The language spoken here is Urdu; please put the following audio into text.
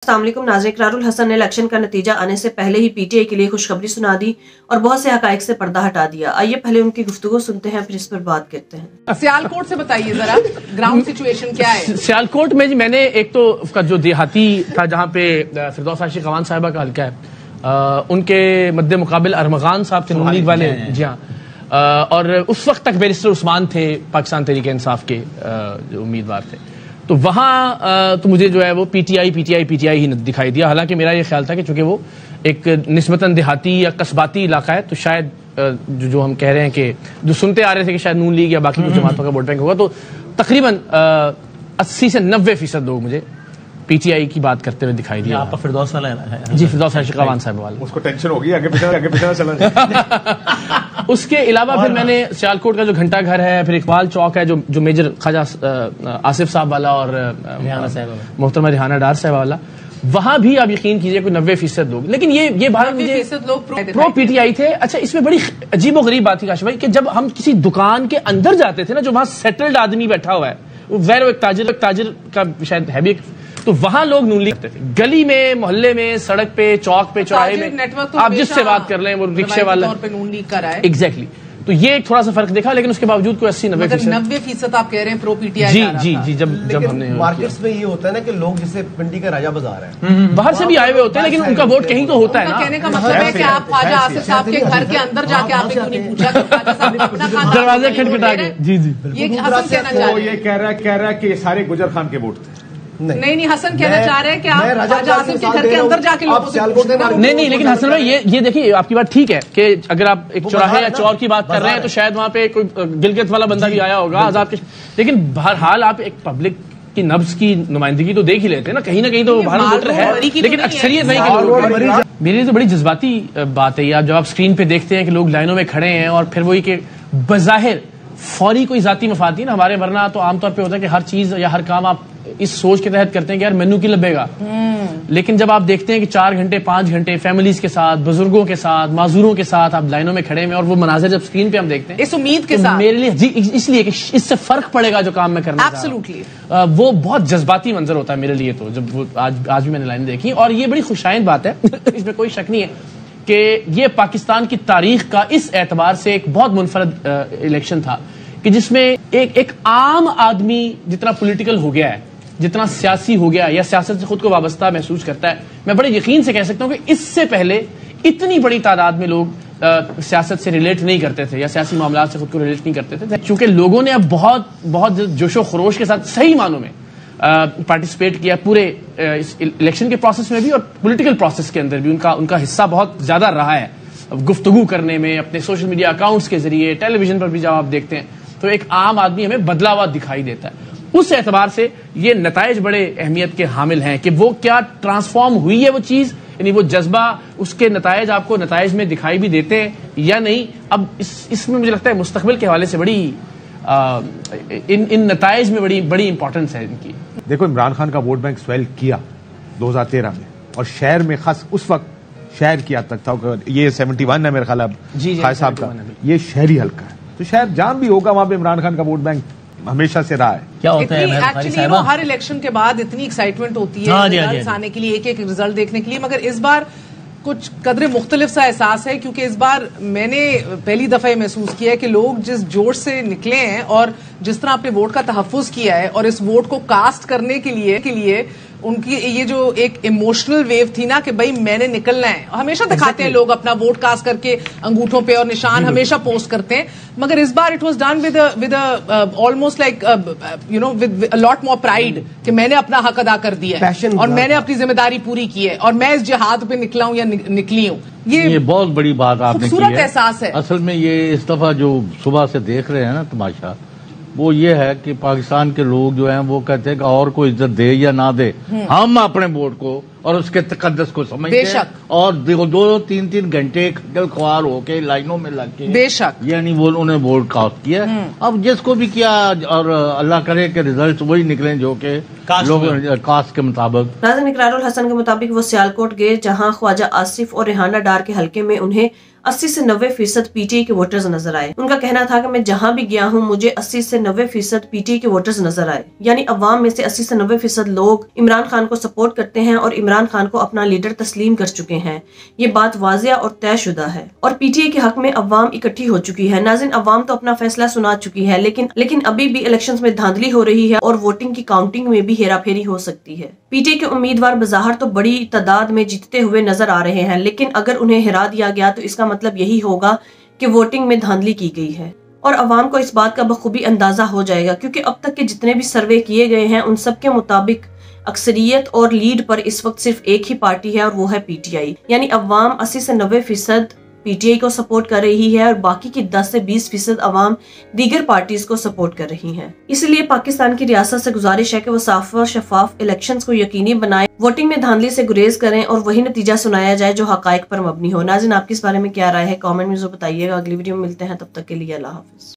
السلام علیکم ناظرین، اقرار الحسن نے الیکشن کا نتیجہ آنے سے پہلے ہی پی ٹی آئی کے لیے خوشخبری سنا دی اور بہت سے حقائق سے پردہ ہٹا دیا۔ آئیے پہلے ان کی گفتگو سنتے ہیں پھر اس پر بات کرتے ہیں۔ سیالکوٹ سے بتائیے ذرا گراؤنڈ سچویشن کیا ہے؟ سیالکوٹ میں میں نے ایک تو اس کا جو دیہاتی تھا جہاں پہ فردوس عاشق قوان صاحبہ کا حلقہ ہے، ان کے مد مقابل ارمغان صاحب تھے نون لیگ والے، جی ہاں، اور اس وقت تک بیرسٹر عثمان تھے پاکستان تحریک انصاف کے جو امیدوار تھے، تو وہاں تو مجھے جو ہے وہ پی ٹی آئی ہی دکھائی دیا۔ حالانکہ میرا یہ خیال تھا کہ چونکہ وہ ایک نسبتاً دیہاتی یا قصباتی علاقہ ہے تو شاید جو ہم کہہ رہے ہیں کہ جو سنتے آ رہے تھے کہ شاید نون لیگ یا باقی کچھ جماعتوں کا ووٹ بینک ہوگا، تو تقریباً 80 سے 90% لوگ مجھے پی ٹی آئی کی بات کرتے ہوئے دکھائی دیا۔ آپ کا فردوس والا ہے؟ جی، فردوس عاشق قوان صاحب والا۔ اس کو ٹینشن ہوگی آگے پیچھے چلا۔ اس کے علاوہ پھر میں نے سیالکوٹ کا جو گھنٹہ گھر ہے، پھر اقبال چوک ہے جو میجر خواجہ آصف صاحب والا اور محترمہ ریحانہ ڈار صاحب والا، وہاں بھی آپ یقین کیجئے کوئی 90% لوگ، لیکن یہ بات مجھے پرو پی ٹی آئی تھے۔ اچھا، اس میں بڑی عجیب و غریب بات تھی کاشف بھائی کہ جب ہم کسی دکان کے اندر جاتے تھے نا، جو وہاں سیٹلڈ آدمی بیٹھا ہوا ہے، غیر ایک تاجر کا شاید ہے بھی، تو وہاں لوگ نون لیگ کرتے تھے۔ گلی میں، محلے میں، سڑک پہ، چوک پہ، چوراہے میں، آپ جس سے بات کر لیں وہ رکشے والا ایگزیکٹلی، تو یہ ایک تھوڑا سا فرق دیکھا، لیکن اس کے باوجود کوئی 80-90% آپ کہہ رہے ہیں پرو پی ٹی آئی۔ جی، جب ہم نے مارکیٹس میں یہ ہوتا ہے نا کہ لوگ جسے پنڈی کا راجہ بازار ہے، باہر سے بھی آئے ہوئے ہوتے ہیں، لیکن ان کا ووٹ کہیں تو ہوتا ہے نا۔ کہنے کا مطلب ہے کہ آپ خواجہ آصف صاحب کے گھر کے اندر جا کے آپ نے کیوں نہیں پوچھا کہ خواجہ صاحب نے اپنا خاندان دروازے کھٹکھٹا کے؟ جی، یہ حسن کہنا چاہ رہے ہیں، یہ کہہ رہا ہے کہ یہ سارے گجر خان کے ووٹ تھے۔ نہیں، حسن کہنا چاہ رہے ہیں کہ آپ خواجہ آصف کے گھر کے اندر جا کے لوگوں سے پوچھ دینا۔ نہیں، لیکن حسن بھائی یہ دیکھیے آپ کی بات ٹھیک ہے کہ اگر آپ ایک چوراہے یا چور کی بات کر رہے ہیں تو شاید وہاں پہ کوئی گلگت والا بندہ بھی آیا ہوگا آزاد کے، لیکن بہرحال آپ ایک پبلک کی نبض کی نمائندگی تو دیکھ ہی لیتے ہیں نا، کہیں نہ کہیں تو باہر ووٹر ہے، لیکن اکثریت نہیں کہ لوگ۔ میرے لیے تو بڑی جذباتی بات ہے یہ، جب آپ اسکرین پہ دیکھتے ہیں کہ لوگ لائنوں میں کھڑے ہیں اور پھر وہی کہ بظاہر فوری کوئی ذاتی مفاد نہیں نا ہمارے، ورنہ تو عام طور پہ ہوتا ہے کہ ہر چیز یا ہر کام آپ اس سوچ کے تحت کرتے ہیں کہ یار مینو کی لبے گا، لیکن جب آپ دیکھتے ہیں کہ 4 گھنٹے 5 گھنٹے فیملیز کے ساتھ، بزرگوں کے ساتھ، معذوروں کے ساتھ آپ لائنوں میں کھڑے ہیں اور وہ مناظر جب اسکرین پہ ہم دیکھتے ہیں اس امید کے ساتھ، میرے لیے جی اس لیے کہ اس سے فرق پڑے گا جو کام میں کرنا چاہتا ہوں، وہ بہت جذباتی منظر ہوتا ہے میرے لیے، تو جب وہ آج بھی میں نے لائنیں دیکھی، اور یہ بڑی خوشائند بات ہے اس میں کوئی شک نہیں ہے کہ یہ پاکستان کی تاریخ کا اس اعتبار سے ایک بہت منفرد الیکشن تھا کہ جس میں ایک عام آدمی جتنا پولیٹیکل ہو گیا ہے، جتنا سیاسی ہو گیا یا سیاست سے خود کو وابستہ محسوس کرتا ہے، میں بڑے یقین سے کہہ سکتا ہوں کہ اس سے پہلے اتنی بڑی تعداد میں لوگ سیاست سے ریلیٹ نہیں کرتے تھے یا سیاسی معاملات سے خود کو ریلیٹ نہیں کرتے تھے، چونکہ لوگوں نے اب بہت جوش و خروش کے ساتھ صحیح معنوں میں پارٹیسپیٹ کیا پورے اس الیکشن کے پروسیس میں بھی اور پولیٹیکل پروسیس کے اندر بھی ان کا حصہ بہت زیادہ رہا ہے، گفتگو کرنے میں، اپنے سوشل میڈیا اکاؤنٹس کے ذریعے، ٹیلی ویژن پر بھی جب آپ دیکھتے ہیں تو ایک عام آدمی ہمیں بدلا ہوا دکھائی دیتا ہے۔ اس اعتبار سے یہ نتائج بڑے اہمیت کے حامل ہیں کہ وہ کیا ٹرانسفارم ہوئی ہے وہ چیز، یعنی وہ جذبہ، اس کے نتائج آپ کو نتائج میں دکھائی بھی دیتے ہیں یا نہیں۔ اب اس میں مجھے لگتا ہے مستقبل کے حوالے سے بڑی ان نتائج میں بڑی امپورٹنس ہے ان کی۔ دیکھو، عمران خان کا ووٹ بینک سویل کیا 2013 میں، اور شہر میں خاص اس وقت شہر کی حد تک تھا، یہ 71 ہے میرے خیال اب خواجہ صاحب کا، یہ شہری حلقہ ہے، تو شاید جام بھی ہوگا وہاں پہ عمران خان کا ووٹ بینک ہمیشہ سے رہا ہے۔ کیا ہوتا ہے ایکچولی ہر الیکشن کے بعد اتنی ایکسائٹمنٹ ہوتی ہے ریزلٹس آنے کے لیے، ایک ریزلٹ دیکھنے کے لیے، مگر اس بار کچھ قدرے مختلف سا احساس ہے، کیونکہ اس بار میں نے پہلی دفعہ محسوس کیا ہے کہ لوگ جس جوش سے نکلے ہیں اور جس طرح اپنے ووٹ کا تحفظ کیا ہے اور اس ووٹ کو کاسٹ کرنے کے لیے ان کی یہ جو ایک ایموشنل ویو تھی نا کہ بھائی میں نے نکلنا ہے، ہمیشہ دکھاتے ہیں لوگ اپنا ووٹ کاسٹ کر کے انگوٹھوں پہ اور نشان ہمیشہ پوسٹ کرتے ہیں، مگر اس بار it was done with almost like you know with a lot more pride کہ میں نے اپنا حق ادا کر دیا ہے اور میں نے اپنی ذمہ داری پوری کی ہے اور میں اس جہاد پہ نکلا ہوں یا نکلی ہوں۔ یہ بہت بڑی بات آپ نے کی ہے، خوبصورت احساس ہے۔ اصل میں یہ اس دفعہ جو صبح سے دیکھ رہے ہیں نا تماشا، وہ یہ ہے کہ پاکستان کے لوگ جو ہیں وہ کہتے ہیں کہ اور کو عزت دے یا نہ دے، ہم اپنے ووٹ کو اور اس کے تقدس کو سمجھتے ہیں، اور 2-3 گھنٹے کھجل خوار ہو کے لائنوں میں لگ کے بے شک یعنی وہ انہوں نے ووٹ کاسٹ کیا۔ اب جس کو بھی کیا، اور اللہ کرے کہ ریزلٹ وہی نکلیں جو کہ لوگ کاسٹ کے مطابق۔ ناظرین، اقرار الحسن کے مطابق وہ سیالکوٹ گئے جہاں خواجہ آصف اور ریحانہ ڈار کے حلقے میں انہیں 80 سے 90% پی ٹی آئی کے ووٹرز نظر آئے۔ ان کا کہنا تھا کہ میں جہاں بھی گیا ہوں مجھے 80 سے 90% پی ٹی آئی کے ووٹرز نظر آئے، یعنی عوام میں سے 80 سے 90% لوگ عمران خان کو سپورٹ کرتے ہیں اور عمران عمران خان کو اپنا لیڈر تسلیم کر چکے ہیں۔ یہ بات واضح اور طے شدہ ہے اور پی ٹی آئی کے حق میں عوام اکٹھی ہو چکی ہے۔ ناظرین، عوام تو اپنا فیصلہ سنا چکی ہے، لیکن ابھی بھی الیکشنز میں دھاندلی ہو رہی ہے اور ووٹنگ کی کاؤنٹنگ میں بھی ہیرا پھیری ہو سکتی ہے۔ پی ٹی آئی کے امیدوار بظاہر تو بڑی تعداد میں جیتتے ہوئے نظر آ رہے ہیں، لیکن اگر انہیں ہرا دیا گیا تو اس کا مطلب یہی ہوگا کہ ووٹنگ میں دھاندلی کی گئی ہے، اور عوام کو اس بات کا بخوبی اندازہ ہو جائے گا، کیونکہ اب تک کے جتنے بھی سروے کیے گئے ہیں ان سب کے مطابق اکثریت اور لیڈ پر اس وقت صرف ایک ہی پارٹی ہے اور وہ ہے پی ٹی آئی۔ یعنی عوام 80 سے 90% پی ٹی آئی کو سپورٹ کر رہی ہے اور باقی کی 10 سے 20% عوام دیگر پارٹیز کو سپورٹ کر رہی ہیں۔ اس لیے پاکستان کی ریاست سے گزارش ہے کہ وہ صاف و شفاف الیکشنز کو یقینی بنائے، ووٹنگ میں دھاندلی سے گریز کریں اور وہی نتیجہ سنایا جائے جو حقائق پر مبنی ہو۔ ناظرین، آپ کی اس بارے میں کیا رائے ہے؟ کامنٹ میں ضرور بتائیے گا۔ اگلی ویڈیو میں ملتے ہیں، تب تک کے لیے اللہ حافظ۔